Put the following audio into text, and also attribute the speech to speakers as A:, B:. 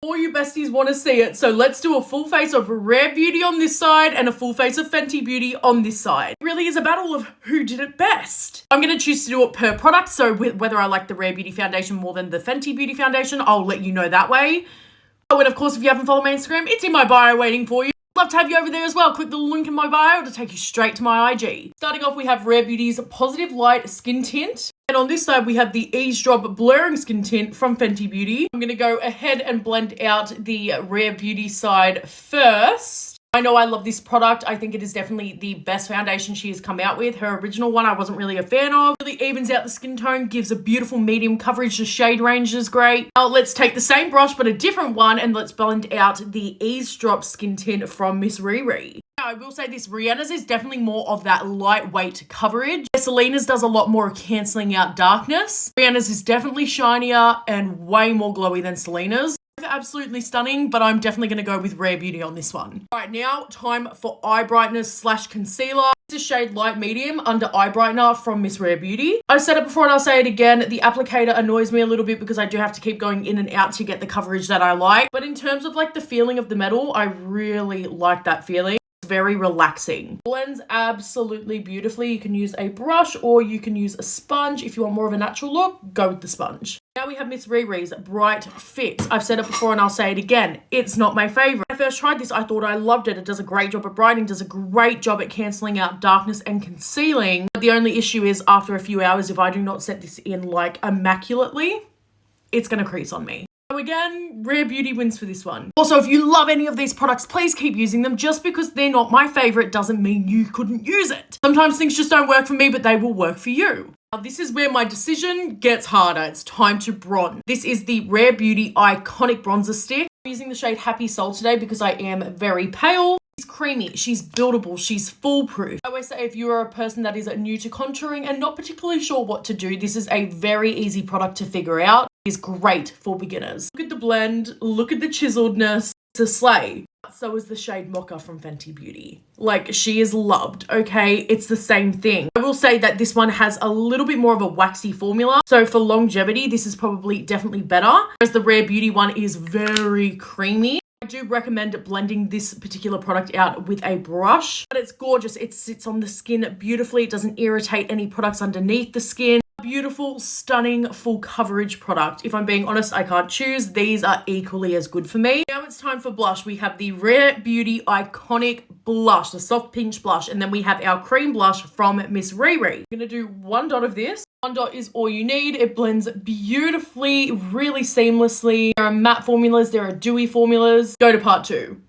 A: All you besties want to see it, so let's do a full face of Rare Beauty on this side and a full face of Fenty Beauty on this side. It really is a battle of who did it best. I'm going to choose to do it per product, so whether I like the Rare Beauty foundation more than the Fenty Beauty foundation, I'll let you know that way. Oh, and of course, if you haven't followed my Instagram, it's in my bio waiting for you. Love to have you over there as well. Click the link in my bio to take you straight to my IG. Starting off, we have Rare Beauty's Positive Light Skin Tint. And on this side, we have the Eavesdrop Blurring Skin Tint from Fenty Beauty. I'm going to go ahead and blend out the Rare Beauty side first. I know I love this product. I think it is definitely the best foundation she has come out with. Her original one I wasn't really a fan of. Really evens out the skin tone, gives a beautiful medium coverage. The shade range is great. Now let's take the same brush but a different one and let's blend out the Eavesdrop Skin Tint from Miss Riri. Now, I will say this, Rihanna's is definitely more of that lightweight coverage. Selena's does a lot more cancelling out darkness. Rihanna's is definitely shinier and way more glowy than Selena's. Absolutely stunning, but I'm definitely going to go with Rare Beauty on this one. All right, now time for eye brightness / concealer. This is shade Light Medium under eye brightener from Miss Rare Beauty. I've said it before and I'll say it again. The applicator annoys me a little bit because I do have to keep going in and out to get the coverage that I like. But in terms of like the feeling of the metal, I really like that feeling. Very relaxing. Blends absolutely beautifully. You can use a brush or you can use a sponge. If you want more of a natural look, go with the sponge. Now we have Miss Riri's Bright Fix. I've said it before and I'll say it again. It's not my favorite. When I first tried this, I thought I loved it. It does a great job at brightening, does a great job at cancelling out darkness and concealing. But the only issue is after a few hours, if I do not set this in like immaculately, it's going to crease on me. So again, Rare Beauty wins for this one. Also, if you love any of these products, please keep using them. Just because they're not my favorite doesn't mean you couldn't use it. Sometimes things just don't work for me, but they will work for you. Now, this is where my decision gets harder. It's time to bronze. This is the Rare Beauty Iconic Bronzer Stick. I'm using the shade Happy Soul today because I am very pale. She's creamy, she's buildable, she's foolproof. I always say if you are a person that is new to contouring and not particularly sure what to do, this is a very easy product to figure out. It's great for beginners. Look at the blend, look at the chiseledness. It's a slay. So is the shade Mocha from Fenty Beauty. Like, she is loved, okay? It's the same thing. I will say that this one has a little bit more of a waxy formula. So for longevity, this is probably definitely better. Whereas the Rare Beauty one is very creamy. I do recommend blending this particular product out with a brush, but it's gorgeous. It sits on the skin beautifully. It doesn't irritate any products underneath the skin. Beautiful, stunning, full coverage product. If I'm being honest, I can't choose. These are equally as good for me. Now it's time for blush. We have the Rare Beauty Iconic Blush, the soft pinch blush, and then we have our cream blush from Miss Riri. I'm gonna do one dot of this. One dot is all you need. It blends beautifully, really seamlessly. There are matte formulas, there are dewy formulas. Go to part 2.